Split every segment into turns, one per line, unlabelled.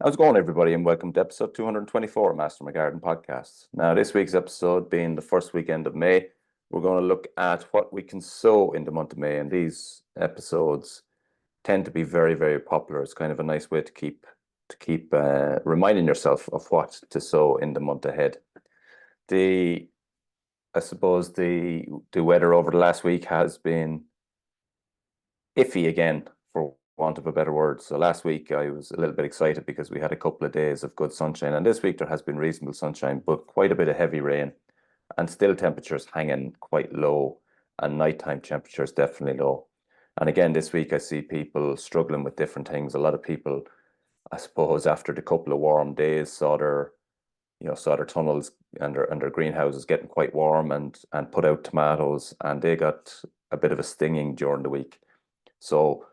How's it going, everybody, and welcome to episode 224 of Master My Garden Podcasts. Now, this week's episode being the first weekend of May, we're going to look at what we can sow in the month of May, and these episodes tend to be very, very popular. It's kind of a nice way to keep reminding yourself of what to sow in the month ahead. I suppose the weather over the last week has been iffy again, for want of a better word. So last week I was a little bit excited because we had a couple of days of good sunshine, and this week there has been reasonable sunshine, but quite a bit of heavy rain, and still temperatures hanging quite low, and nighttime temperatures definitely low. And again, this week I see people struggling with different things. A lot of people, I suppose, after the couple of warm days, saw their tunnels and their greenhouses getting quite warm and put out tomatoes, and they got a bit of a stinging during the week. So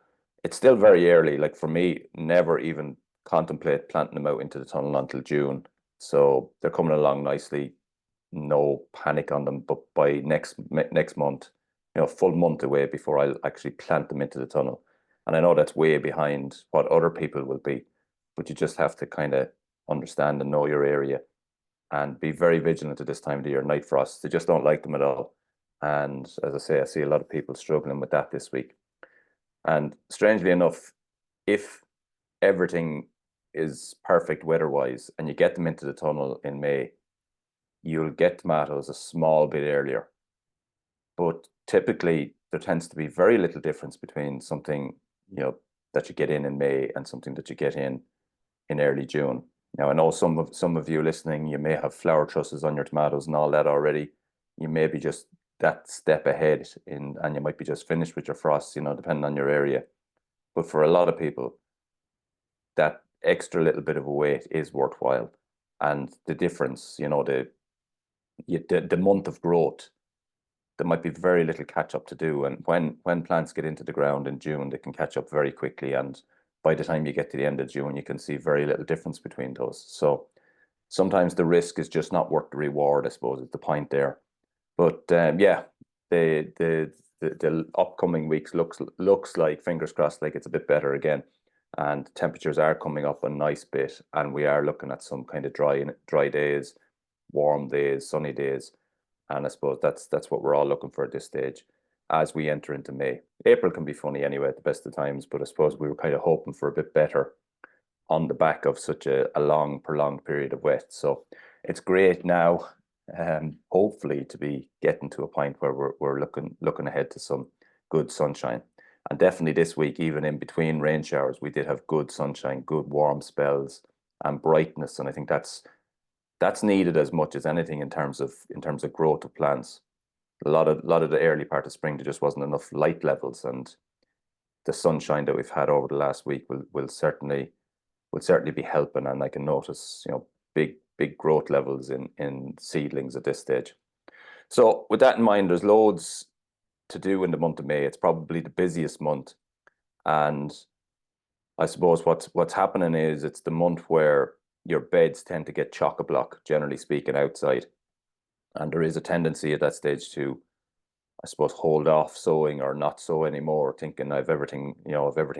it's still very early. Like for me, never even contemplate planting them out into the tunnel until June. So they're coming along nicely. No panic on them. But by next month, full month away before I'll actually plant them into the tunnel. And I know that's way behind what other people will be, but you just have to kind of understand and know your area and be very vigilant at this time of the year. Night frosts, they just don't like them at all. And as I say, I see a lot of people struggling with that this week. And strangely enough, if everything is perfect weather-wise and you get them into the tunnel in May, you'll get tomatoes a small bit earlier. But typically, there tends to be very little difference between something, that you get in May and something that you get in early June. Now, I know some of you listening, you may have flower trusses on your tomatoes and all that already. You may be just that step ahead and you might be just finished with your frosts, depending on your area. But for a lot of people, that extra little bit of a wait is worthwhile. And the difference, the month of growth, there might be very little catch up to do. And when plants get into the ground in June, they can catch up very quickly. And by the time you get to the end of June, you can see very little difference between those. So sometimes the risk is just not worth the reward, I suppose, is the point there. But yeah, the upcoming weeks looks like, fingers crossed, like it's a bit better again, and temperatures are coming up a nice bit, and we are looking at some kind of dry days, warm days, sunny days, and I suppose that's what we're all looking for at this stage as we enter into May. April can be funny anyway at the best of times, but I suppose we were kind of hoping for a bit better on the back of such a long, prolonged period of wet. So it's great now, hopefully, to be getting to a point where we're looking ahead to some good sunshine. And definitely this week, even in between rain showers, we did have good sunshine, good warm spells, and brightness. And I think that's needed as much as anything in terms of growth of plants. A lot of the early part of spring, there just wasn't enough light levels, and the sunshine that we've had over the last week will certainly be helping, and I can notice, big growth levels in seedlings at this stage. So with that in mind, there's loads to do in the month of May. It's probably the busiest month, and I suppose what's happening is it's the month where your beds tend to get chock-a-block, generally speaking, outside, and there is a tendency at that stage to, I suppose, hold off sowing or not sow anymore, thinking I've everything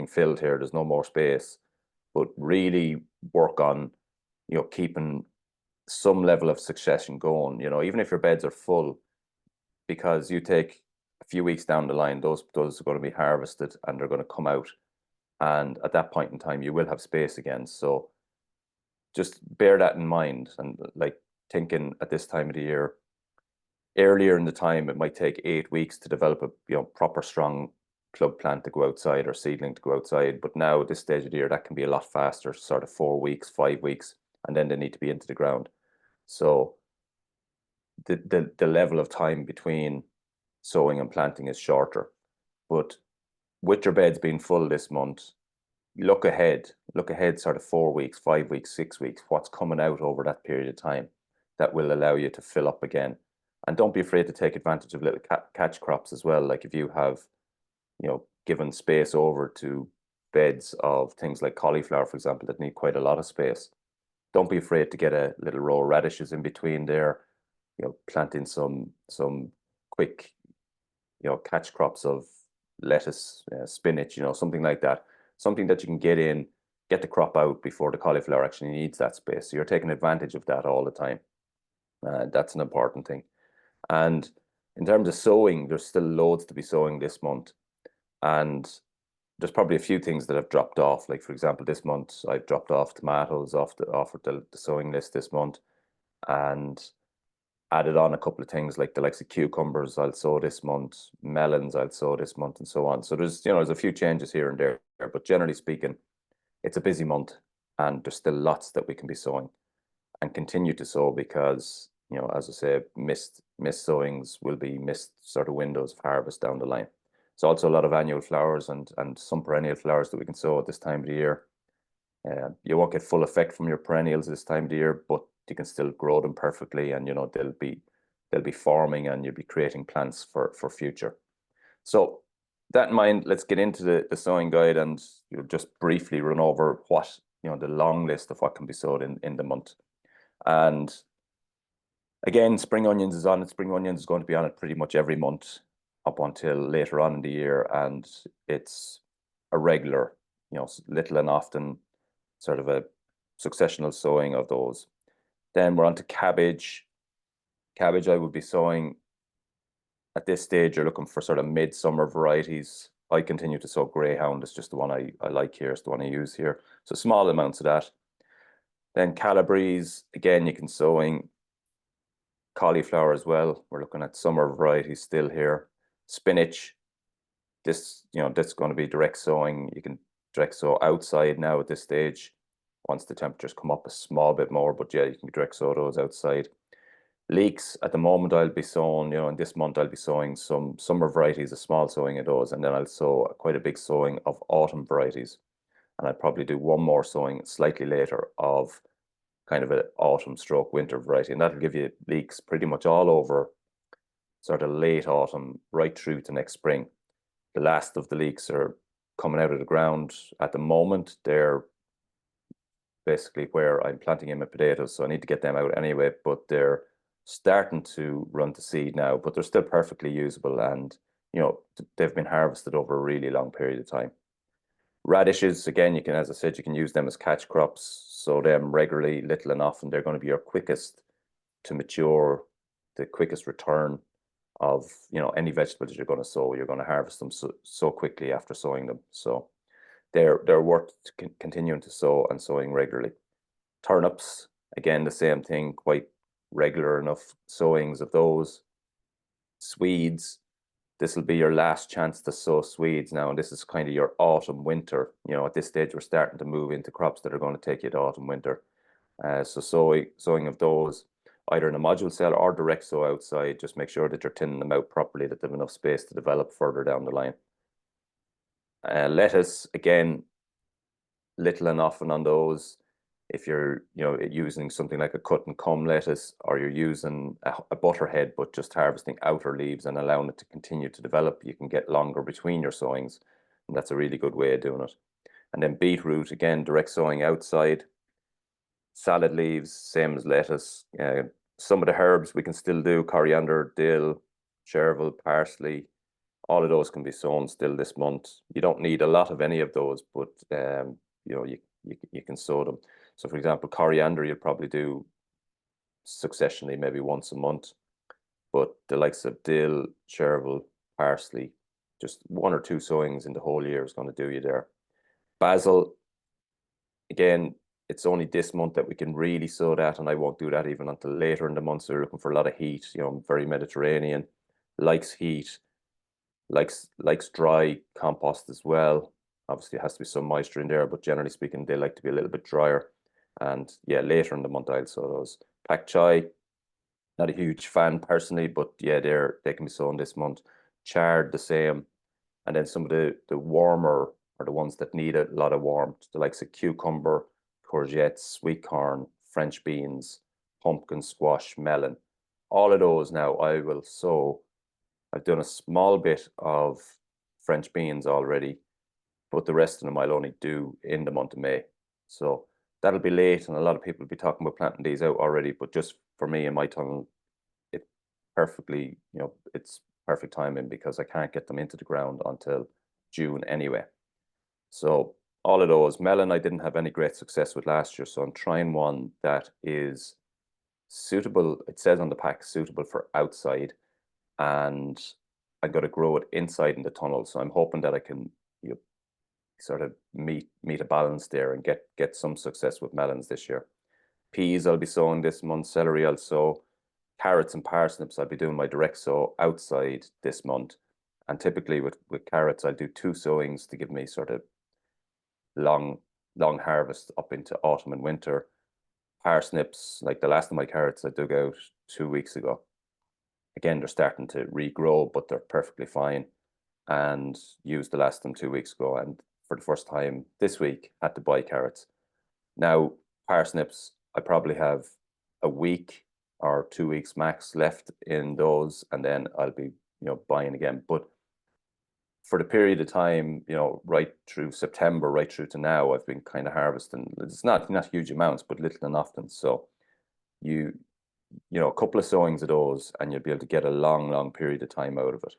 filled here. There's no more space, but really work on, keeping some level of succession going, even if your beds are full, because you take a few weeks down the line, those are going to be harvested and they're going to come out. And at that point in time, you will have space again. So just bear that in mind. And like thinking at this time of the year, earlier in the time, it might take 8 weeks to develop a proper strong plug plant to go outside or seedling to go outside. But now at this stage of the year, that can be a lot faster, sort of 4 weeks, 5 weeks, and then they need to be into the ground. So the level of time between sowing and planting is shorter. But with your beds being full this month, look ahead sort of 4 weeks, 5 weeks, 6 weeks, what's coming out over that period of time that will allow you to fill up again. And don't be afraid to take advantage of little catch crops as well. Like if you have, given space over to beds of things like cauliflower, for example, that need quite a lot of space, don't be afraid to get a little row of radishes in between there, planting some quick, catch crops of lettuce, spinach, something like that, something that you can get in get the crop out before the cauliflower actually needs that space. So you're taking advantage of that all the time. That's an important thing. And in terms of sowing, there's still loads to be sowing this month. And there's probably a few things that have dropped off. Like, for example, this month I've dropped off tomatoes off the sowing list this month, and added on a couple of things like the likes of cucumbers I'll sow this month, melons I'll sow this month, and so on. So there's a few changes here and there, but generally speaking, it's a busy month, and there's still lots that we can be sowing and continue to sow, because as I say, missed sowings will be missed sort of windows of harvest down the line. There's also a lot of annual flowers and some perennial flowers that we can sow at this time of the year. You won't get full effect from your perennials this time of the year, but you can still grow them perfectly, and they'll be forming, and you'll be creating plants for future. So that in mind, let's get into the sowing guide, and you'll just briefly run over what the long list of what can be sowed in the month. And again, spring onions is on it. Spring onions is going to be on it pretty much every month up until later on in the year, and it's a regular, little and often sort of a successional sowing of those. Then we're on to cabbage. Cabbage I would be sowing at this stage. You're looking for sort of midsummer varieties. I continue to sow Greyhound. It's just the one I like here. It's the one I use here. So small amounts of that. Then calabrese, again, you can sowing cauliflower as well. We're looking at summer varieties still here. Spinach, this going to be direct sowing. You can direct sow outside now at this stage, once the temperatures come up a small bit more, but yeah, you can direct sow those outside. Leeks, at the moment I'll be sowing, in this month I'll be sowing some summer varieties, a small sowing of those, and then I'll sow quite a big sowing of autumn varieties. And I'll probably do one more sowing slightly later of kind of an autumn stroke winter variety. And that'll give you leeks pretty much all over sort of late autumn, right through to next spring. The last of the leeks are coming out of the ground at the moment. They're basically where I'm planting in my potatoes, so I need to get them out anyway, but they're starting to run to seed now, but they're still perfectly usable, and they've been harvested over a really long period of time. Radishes, again, as I said, you can use them as catch crops, sow them regularly, little and often. They're going to be your quickest to mature, the quickest return of any vegetables you're going to sow. You're going to harvest them so quickly after sowing them. So they're worth continuing to sow and sowing regularly. Turnips, again, the same thing, quite regular enough sowings of those. Swedes, this will be your last chance to sow Swedes now, and this is kind of your autumn winter. At this stage we're starting to move into crops that are going to take you to autumn winter. So sowing of those either in a module cell or direct sow outside. Just make sure that you're tinning them out properly, that they have enough space to develop further down the line. Lettuce, again, little and often on those. If you're using something like a cut and come lettuce, or you're using a butterhead but just harvesting outer leaves and allowing it to continue to develop, you can get longer between your sowings, and that's a really good way of doing it. And then beetroot, again, direct sowing outside. Salad leaves, same as lettuce. Some of the herbs we can still do: coriander, dill, chervil, parsley. All of those can be sown still this month. You don't need a lot of any of those, but you can sow them. So, for example, coriander you'll probably do successionally, maybe once a month. But the likes of dill, chervil, parsley, just one or two sowings in the whole year is going to do you there. Basil, again, it's only this month that we can really sow that, and I won't do that even until later in the month. So you're looking for a lot of heat. Very Mediterranean, likes heat, likes dry compost as well. Obviously, it has to be some moisture in there, but generally speaking, they like to be a little bit drier. And yeah, later in the month, I'll sow those. Pak chai, not a huge fan personally, but yeah, they can be sown this month. Chard, the same. And then some of the warmer, or the ones that need a lot of warmth, the likes of cucumber, courgettes, sweet corn, French beans, pumpkin, squash, melon. All of those now I will sow. I've done a small bit of French beans already, but the rest of them I'll only do in the month of May. So that'll be late, and a lot of people will be talking about planting these out already, but just for me and my tunnel, it perfectly, it's perfect timing, because I can't get them into the ground until June anyway. So all of those. Melon, I didn't have any great success with last year, so I'm trying one that is suitable. It says on the pack suitable for outside, and I'm going to grow it inside in the tunnel. So I'm hoping that I can, you know, sort of meet a balance there and get some success with melons this year. Peas I'll be sowing this month. Celery I'll sow. Carrots and parsnips I'll be doing my direct sow outside this month. And typically with carrots I'll do 2 sowings to give me sort of long harvest up into autumn and winter. Parsnips, like the last of my carrots I dug out 2 weeks ago. Again, they're starting to regrow, but they're perfectly fine. And used the last of them 2 weeks ago. And for the first time this week, had to buy carrots. Now, parsnips, I probably have a week or 2 weeks max left in those, and then I'll be, buying again. But for the period of time, right through September, right through to now, I've been kind of harvesting. It's not huge amounts, but little and often. So you a couple of sowings of those, and you'll be able to get a long period of time out of it.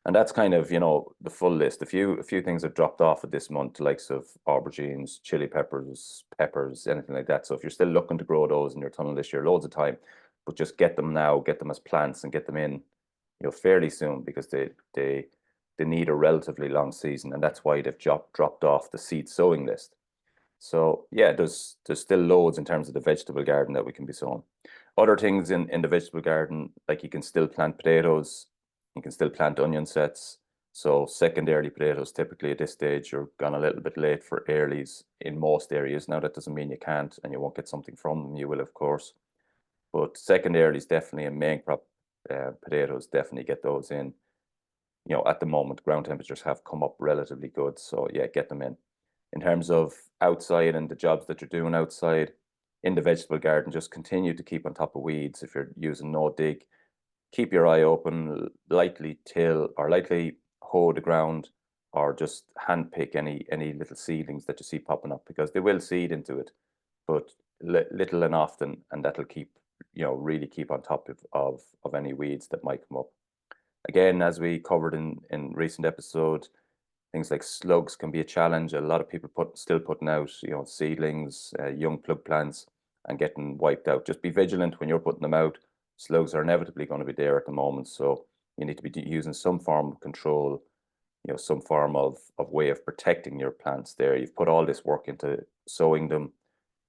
And that's kind of, the full list. A few things have dropped off of this month, the likes of aubergines, chili peppers, anything like that. So if you're still looking to grow those in your tunnel this year, loads of time, but just get them now, get them as plants, and get them in, fairly soon, because they need a relatively long season, and that's why they've dropped off the seed sowing list. So yeah, there's still loads in terms of the vegetable garden that we can be sowing. Other things in the vegetable garden, like you can still plant potatoes, you can still plant onion sets. So secondary potatoes, typically at this stage, you're gone a little bit late for earlies in most areas. Now that doesn't mean you can't and you won't get something from them. You will, of course. But secondaries definitely, and main crop potatoes, definitely get those in. At the moment, ground temperatures have come up relatively good. So yeah, get them in. In terms of outside and the jobs that you're doing outside, in the vegetable garden, just continue to keep on top of weeds. If you're using no dig, keep your eye open, lightly till or lightly hoe the ground, or just hand pick any little seedlings that you see popping up, because they will seed into it, but little and often, and that'll keep, really keep on top of any weeds that might come up. Again, as we covered in recent episode, things like slugs can be a challenge. A lot of people still putting out, seedlings, young plug plants, and getting wiped out. Just be vigilant when you're putting them out. Slugs are inevitably going to be there at the moment, so you need to be using some form of control, some form of way of protecting your plants there. You've put all this work into sowing them,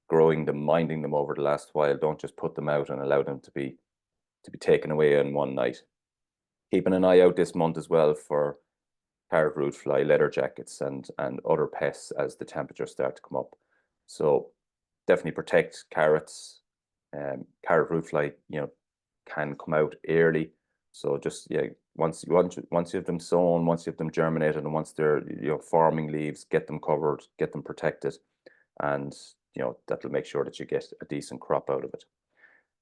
growing them, minding them over the last while. Don't just put them out and allow them to be taken away in one night. Keeping an eye out this month as well for carrot root fly, leather jackets, and other pests as the temperatures start to come up. So definitely protect carrots. Carrot root fly, can come out early. So just once you have them sown, once you have them germinated, and once they're forming leaves, get them covered, get them protected, and that'll make sure that you get a decent crop out of it.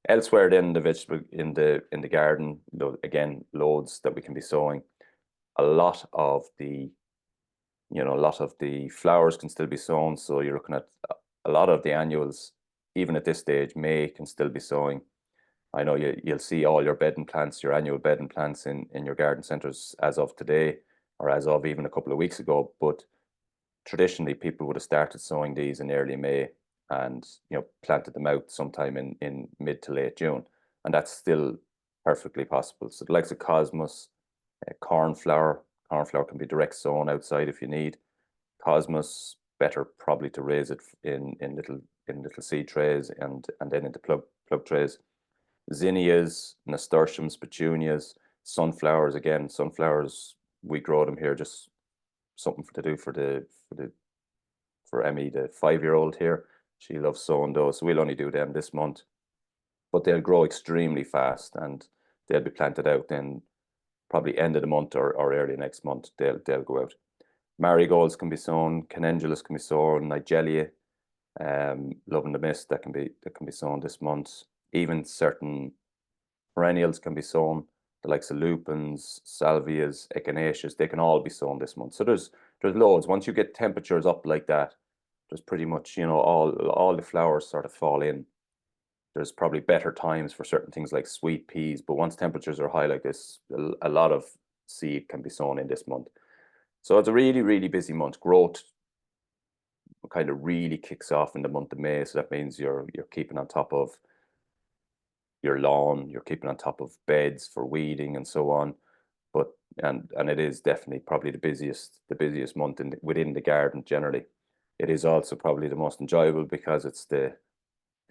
Elsewhere, then the vegetable in the garden, again, loads that we can be sowing. A lot of the flowers can still be sown. So you're looking at a lot of the annuals, even at this stage. May can still be sowing. I know you'll see all your bedding plants, your annual bedding plants in your garden centres as of today, or as of even a couple of weeks ago. But traditionally, people would have started sowing these in early May, and planted them out sometime in mid to late June, and that's still perfectly possible. So the likes of cosmos, cornflower can be direct sown outside if you need. Cosmos, better probably to raise it in little seed trays and then into plug trays. Zinnias, nasturtiums, petunias, sunflowers. Again, sunflowers, we grow them here, just something to do for Emmy, the 5-year-old here. She loves sowing those, so we'll only do them this month. But they'll grow extremely fast, and they'll be planted out then probably end of the month or early next month. They'll go out. Marigolds can be sown, calendulas can be sown, Nigelia, loving the mist, that can be sown this month. Even certain perennials can be sown, the likes of lupins, salvias, echinaceas, they can all be sown this month. So there's loads. Once you get temperatures up like that, there's pretty much, all the flowers sort of fall in. There's probably better times for certain things like sweet peas, but once temperatures are high like this, a lot of seed can be sown in this month. So it's a really, really busy month. Growth kind of really kicks off in the month of May. So that means you're keeping on top of your lawn, you're keeping on top of beds for weeding and so on. But and it is definitely probably the busiest month within the garden generally. It is also probably the most enjoyable because it's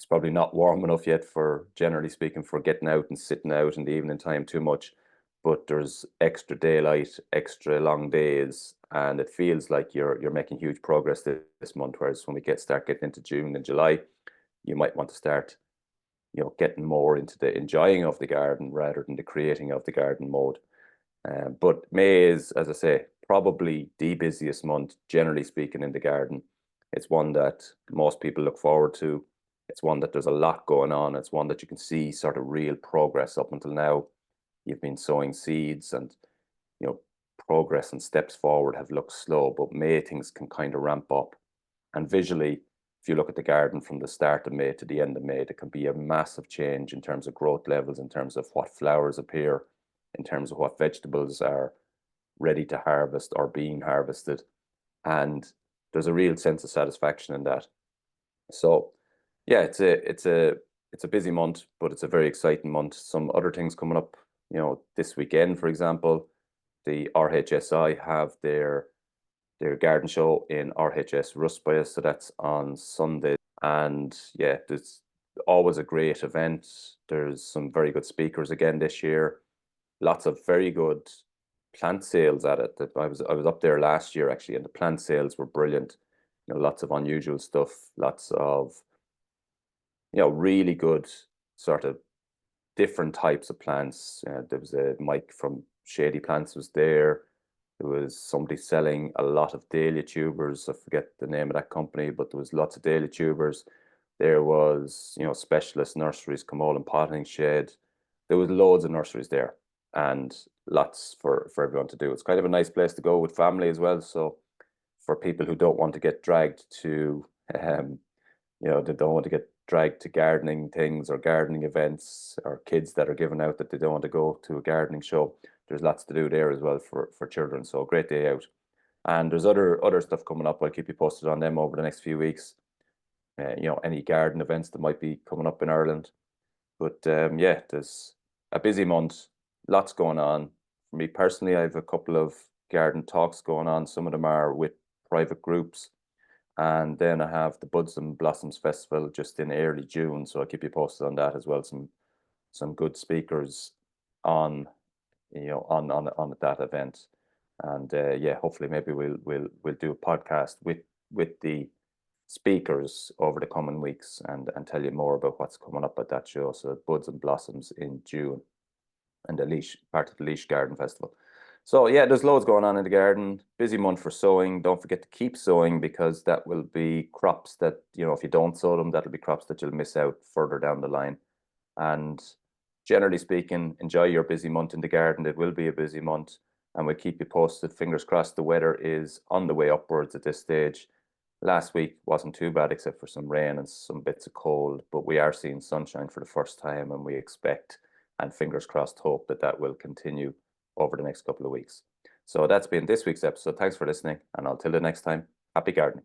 probably not warm enough yet for, generally speaking, for getting out and sitting out in the evening time too much. But there's extra daylight, extra long days, and it feels like you're making huge progress this month. Whereas when we start getting into June and July, you might want to start, getting more into the enjoying of the garden rather than the creating of the garden mode. But May is, as I say, probably the busiest month, generally speaking, in the garden. It's one that most people look forward to. It's one that there's a lot going on. It's one that you can see sort of real progress. Up until now, you've been sowing seeds, and you know progress and steps forward have looked slow. But May, things can kind of ramp up. And visually, if you look at the garden from the start of May to the end of May, there can be a massive change in terms of growth levels, in terms of what flowers appear, in terms of what vegetables are ready to harvest or being harvested. And there's a real sense of satisfaction in that. So yeah, it's a busy month, but it's a very exciting month. Some other things coming up, this weekend, for example, the RHSI have their garden show in RHS Rusbaya, so that's on Sunday. And yeah, there's always a great event. There's some very good speakers again this year. Lots of very good plant sales at it. I was up there last year actually, and the plant sales were brilliant. Lots of unusual stuff, lots of really good sort of different types of plants. There was a Mike from Shady Plants was there. There was somebody selling a lot of dahlia tubers. I forget the name of that company, but there was lots of dahlia tubers. There was, specialist nurseries, Camol and Potting Shed. There was loads of nurseries there, and lots for everyone to do. It's kind of a nice place to go with family as well. So for people who don't want to get dragged to, they don't want to get dragged to gardening things or gardening events, or kids that are given out that they don't want to go to a gardening show, there's lots to do there as well for children. So a great day out. And there's other stuff coming up. I'll keep you posted on them over the next few weeks. Any garden events that might be coming up in Ireland. But yeah, there's a busy month, lots going on. For me personally, I have a couple of garden talks going on. Some of them are with private groups. And then I have the Buds and Blossoms Festival just in early June. So I'll keep you posted on that as well. Some good speakers on on that event. And yeah, hopefully maybe we'll do a podcast with the speakers over the coming weeks and tell you more about what's coming up at that show. So Buds and Blossoms in June, and the Laois, part of the Laois Garden Festival. So yeah, there's loads going on in the garden. Busy month for sowing. Don't forget to keep sowing, because that will be crops that, if you don't sow them, that'll be crops that you'll miss out further down the line. And generally speaking, enjoy your busy month in the garden. It will be a busy month, and we'll keep you posted. Fingers crossed the weather is on the way upwards at this stage. Last week wasn't too bad except for some rain and some bits of cold, but we are seeing sunshine for the first time, and we expect, and fingers crossed, hope that will continue over the next couple of weeks. So that's been this week's episode. Thanks for listening, and until the next time, happy gardening.